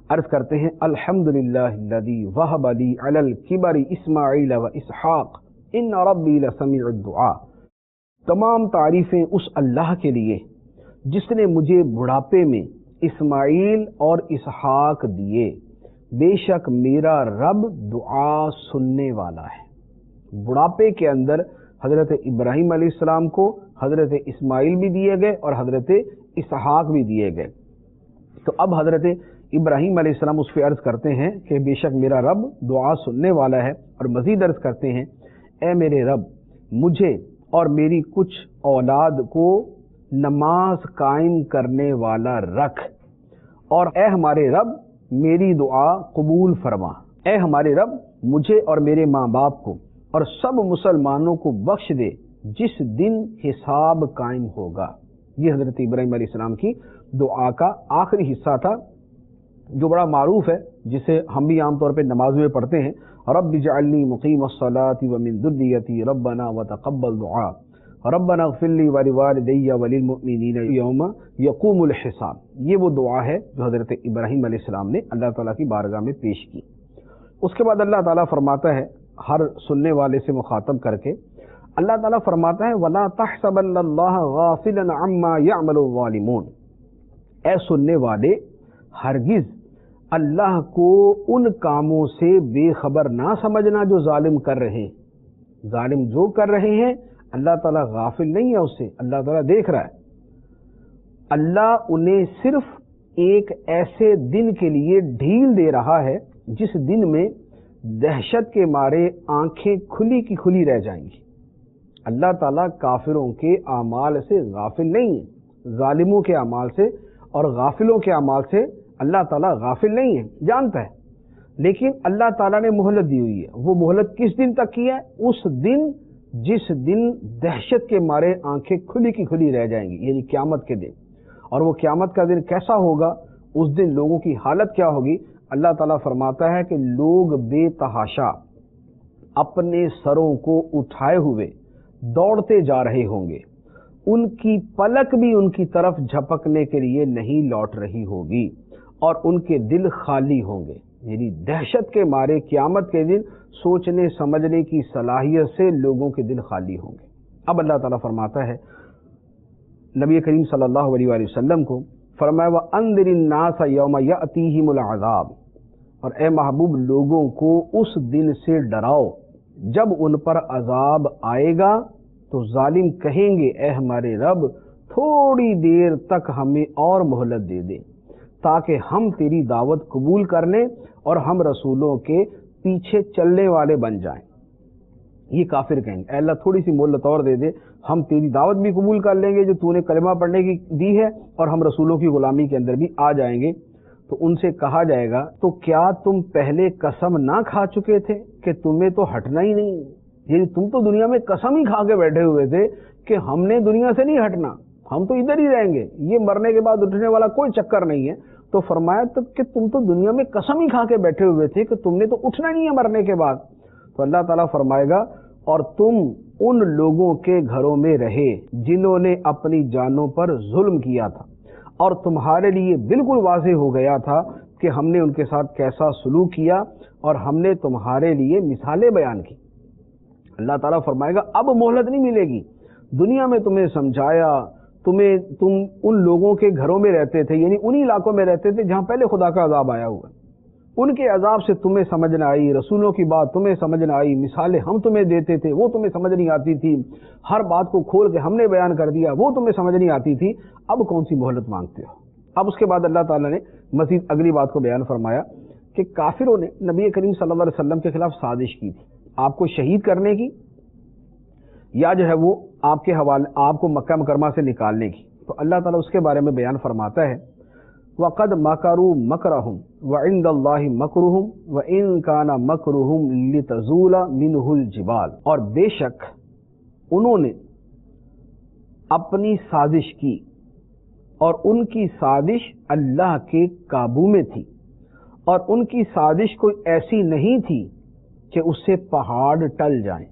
عرض کرتے ہیں الحمدللہ الذی وہب لی علی الکبر اسماعیل و اسحاق ان ربی لسمیع الدعاء. تمام تعریفیں اس اللہ کے لیے جس نے مجھے بڑھاپے میں اسماعیل اور اسحاق دیے، بے شک میرا رب دعا سننے والا ہے. بڑھاپے کے اندر حضرت ابراہیم علیہ السلام کو حضرت اسماعیل بھی دیے گئے اور حضرت اسحاق بھی دیے گئے. تو اب حضرت ابراہیم علیہ السلام اس پہ عرض کرتے ہیں کہ بے شک میرا رب دعا سننے والا ہے، اور مزید عرض کرتے ہیں اے میرے رب مجھے اور میری کچھ اولاد کو نماز قائم کرنے والا رکھ، اور اے ہمارے رب میری دعا قبول فرما. اے ہمارے رب مجھے اور میرے ماں باپ کو اور سب مسلمانوں کو بخش دے جس دن حساب قائم ہوگا. یہ حضرت ابراہیم علیہ السلام کی دعا کا آخری حصہ تھا جو بڑا معروف ہے، جسے ہم بھی عام طور پہ نماز میں پڑھتے ہیں، رب اجعلنی مقیم الصلاۃ ومن ذریتی ربنا وتقبل دعاء ربنا اغفر لی ولوالدی وللمؤمنین یوم یقوم الحساب. یہ وہ دعا ہے جو حضرت ابراہیم علیہ السلام نے اللہ تعالیٰ کی بارگاہ میں پیش کی. اس کے بعد اللہ تعالیٰ فرماتا ہے ہر سننے والے سے مخاطب کر کے، اللہ تعالیٰ فرماتا ہے وَلَا تَحْسَبَنَّ اللَّهَ غَافِلًا عَمَّا يَعْمَلُ الظَّالِمُونَ. اے سننے والے ہرگز اللہ کو ان کاموں سے بے خبر نہ سمجھنا جو ظالم کر رہے ہیں. ظالم جو کر رہے ہیں اللہ تعالیٰ غافل نہیں ہے اس سے، اللہ تعالیٰ دیکھ رہا ہے. اللہ انہیں صرف ایک ایسے دن کے لیے ڈھیل دے رہا ہے جس دن میں دہشت کے مارے آنکھیں کھلی کی کھلی رہ جائیں گی. اللہ تعالیٰ کافروں کے اعمال سے غافل نہیں ہے، ظالموں کے اعمال سے اور غافلوں کے اعمال سے اللہ تعالیٰ غافل نہیں ہے، جانتا ہے. لیکن اللہ تعالیٰ نے مہلت دی ہوئی ہے. وہ مہلت کس دن تک کی ہے؟ اس دن جس دن دہشت کے مارے آنکھیں کھلی کی کھلی رہ جائیں گی، یعنی قیامت کے دن. اور وہ قیامت کا دن کیسا ہوگا، اس دن لوگوں کی حالت کیا ہوگی؟ اللہ تعالیٰ فرماتا ہے کہ لوگ بے تحاشا اپنے سروں کو اٹھائے ہوئے دوڑتے جا رہے ہوں گے، ان کی پلک بھی ان کی طرف جھپکنے کے لیے نہیں لوٹ رہی ہوگی، اور ان کے دل خالی ہوں گے. یعنی دہشت کے مارے قیامت کے دن سوچنے سمجھنے کی صلاحیت سے لوگوں کے دل خالی ہوں گے. اب اللہ تعالیٰ فرماتا ہے نبی کریم صلی اللہ علیہ وآلہ وسلم کو، فرمایا وَأَنذِرِ النَّاسَ يَوْمَ يَأْتِيهِمُ الْعَذَابُ، اور اے محبوب لوگوں کو اس دن سے ڈراؤ جب ان پر عذاب آئے گا تو ظالم کہیں گے اے ہمارے رب تھوڑی دیر تک ہمیں اور مہلت دے دے تاکہ ہم تیری دعوت قبول کر لیں اور ہم رسولوں کے پیچھے چلنے والے بن جائیں. یہ کافر کہیں گے اے اللہ تھوڑی سی مہلت اور دے دے، ہم تیری دعوت بھی قبول کر لیں گے جو تو نے کلمہ پڑھنے کی دی ہے، اور ہم رسولوں کی غلامی کے اندر بھی آ جائیں گے. تو ان سے کہا جائے گا تو کیا تم پہلے قسم نہ کھا چکے تھے کہ تمہیں تو ہٹنا ہی نہیں؟ یعنی تم تو دنیا میں قسم ہی کھا کے بیٹھے ہوئے تھے کہ ہم نے دنیا سے نہیں ہٹنا، ہم تو ادھر ہی رہیں گے، یہ مرنے کے بعد اٹھنے والا کوئی چکر نہیں ہے. تو فرمایا تب کہ تم تو دنیا میں قسم ہی کھا کے بیٹھے ہوئے تھے کہ تم نے تو اٹھنا نہیں ہے مرنے کے بعد. تو اللہ تعالیٰ فرمائے گا اور تم ان لوگوں کے گھروں میں رہے جنہوں نے اپنی جانوں پر ظلم کیا تھا، اور تمہارے لیے بالکل واضح ہو گیا تھا کہ ہم نے ان کے ساتھ کیسا سلوک کیا، اور ہم نے تمہارے لیے مثالیں بیان کی. اللہ تعالیٰ فرمائے گا اب مہلت نہیں ملے گی. دنیا میں تمہیں سمجھایا، تم ان لوگوں کے گھروں میں رہتے تھے، یعنی انہی علاقوں میں رہتے تھے جہاں پہلے خدا کا عذاب آیا ہوا، ان کے عذاب سے تمہیں سمجھ نہ آئی، رسولوں کی بات تمہیں سمجھ نہ آئی، مثالیں ہم تمہیں دیتے تھے وہ تمہیں سمجھ نہیں آتی تھی، ہر بات کو کھول کے ہم نے بیان کر دیا وہ تمہیں سمجھ نہیں آتی تھی، اب کون سی مہلت مانگتے ہو؟ اب اس کے بعد اللہ تعالیٰ نے مزید اگلی بات کو بیان فرمایا کہ کافروں نے نبی کریم صلی اللہ علیہ وسلم کے خلاف سازش کی تھی، آپ کو شہید کرنے کی یا جو ہے وہ آپ کے حوالے آپ کو مکہ مکرمہ سے نکالنے کی. تو اللہ تعالیٰ اس کے بارے میں بیان فرماتا ہے وَقَدْ مَكَرُوا مَكْرَهُمْ وَعِنْدَ اللَّهِ مَكْرُهُمْ وَإِنْ كَانَ مَكْرُهُمْ لِتَزُولَ مِنْهُ الْجِبَالُ، اور بے شک انہوں نے اپنی سازش کی اور ان کی سازش اللہ کے قابو میں تھی،
اور ان کی سازش کوئی ایسی نہیں تھی کہ اس سے پہاڑ ٹل جائیں۔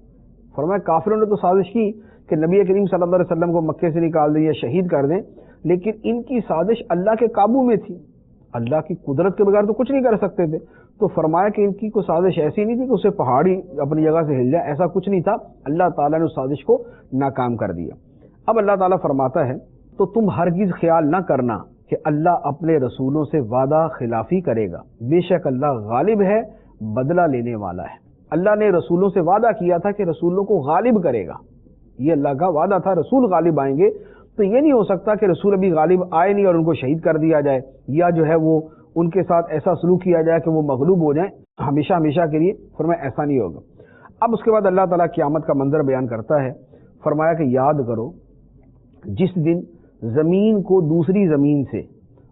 فرمایا کافروں نے تو سازش کی کہ نبی کریم صلی اللہ علیہ وسلم کو مکے سے نکال دیں یا شہید کر دیں، لیکن ان کی سازش اللہ کے قابو میں تھی، اللہ کی قدرت کے بغیر تو کچھ نہیں کر سکتے تھے۔ تو فرمایا کہ ان کی کوئی سازش ایسی نہیں تھی کہ اسے پہاڑ ہی اپنی جگہ سے ہل جائے، ایسا کچھ نہیں تھا، اللہ تعالیٰ نے اس سازش کو ناکام کر دیا۔ اب اللہ تعالیٰ فرماتا ہے تو تم ہرگز خیال نہ کرنا کہ اللہ اپنے رسولوں سے وعدہ خلافی کرے گا، بے شک اللہ غالب ہے، بدلہ لینے والا ہے۔ اللہ نے رسولوں سے وعدہ کیا تھا کہ رسولوں کو غالب کرے گا، یہ اللہ کا وعدہ تھا، رسول غالب آئیں گے، تو یہ نہیں ہو سکتا کہ رسول ابھی غالب آئے نہیں اور ان کو شہید کر دیا جائے، یا جو ہے وہ ان کے ساتھ ایسا سلوک کیا جائے کہ وہ مغلوب ہو جائیں ہمیشہ ہمیشہ کے لیے۔ فرمایا ایسا نہیں ہوگا۔ اب اس کے بعد اللہ تعالیٰ قیامت کا منظر بیان کرتا ہے، فرمایا کہ یاد کرو جس دن زمین کو دوسری زمین سے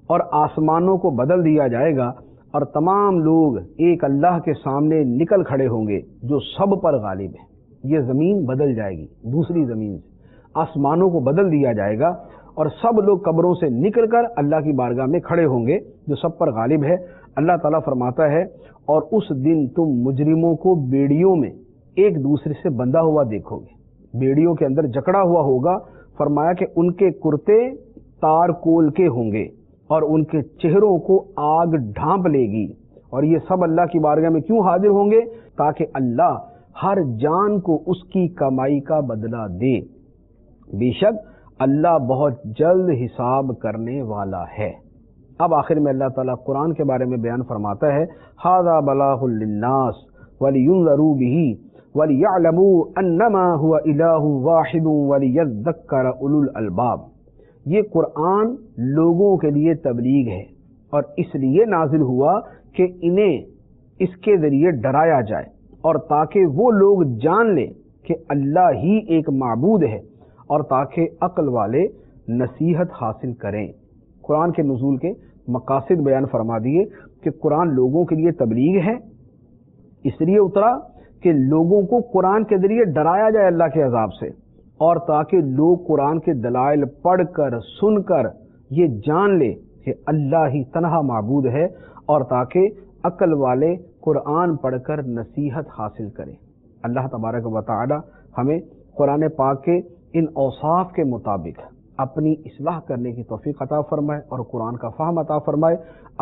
اور آسمانوں کو بدل دیا جائے گا اور تمام لوگ ایک اللہ کے سامنے نکل کھڑے ہوں گے جو سب پر غالب ہے۔ یہ زمین بدل جائے گی، دوسری زمین سے آسمانوں کو بدل دیا جائے گا اور سب لوگ قبروں سے نکل کر اللہ کی بارگاہ میں کھڑے ہوں گے جو سب پر غالب ہے۔ اللہ تعالیٰ فرماتا ہے اور اس دن تم مجرموں کو بیڑیوں میں ایک دوسرے سے بندھا ہوا دیکھو گے، بیڑیوں کے اندر جکڑا ہوا ہوگا۔ فرمایا کہ ان کے کرتے تار کول کے ہوں گے اور ان کے چہروں کو آگ ڈھانپ لے گی، اور یہ سب اللہ کی بارگاہ میں کیوں حاضر ہوں گے؟ تاکہ اللہ ہر جان کو اس کی کمائی کا بدلہ دے، بے شک اللہ بہت جلد حساب کرنے والا ہے۔ اب آخر میں اللہ تعالیٰ قرآن کے بارے میں بیان فرماتا ہے، ھذا بلاغ للناس ولینذروا بہ وليعلموا انما هو الہ واحد وليذکر اولو الالباب۔ یہ قرآن لوگوں کے لیے تبلیغ ہے اور اس لیے نازل ہوا کہ انہیں اس کے ذریعے ڈرایا جائے اور تاکہ وہ لوگ جان لیں کہ اللہ ہی ایک معبود ہے، اور تاکہ عقل والے نصیحت حاصل کریں۔ قرآن کے نزول کے مقاصد بیان فرما دیے کہ قرآن لوگوں کے لیے تبلیغ ہے، اس لیے اترا کہ لوگوں کو قرآن کے ذریعے ڈرایا جائے اللہ کے عذاب سے، اور تاکہ لوگ قرآن کے دلائل پڑھ کر سن کر یہ جان لے کہ اللہ ہی تنہا معبود ہے، اور تاکہ عقل والے قرآن پڑھ کر نصیحت حاصل کریں۔ اللہ تبارک و تعالی ہمیں قرآن پاک کے ان اوصاف کے مطابق اپنی اصلاح کرنے کی توفیق عطا فرمائے اور قرآن کا فہم عطا فرمائے۔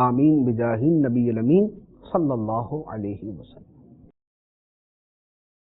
آمین بجاہ النبی الامین صلی اللہ علیہ وسلم۔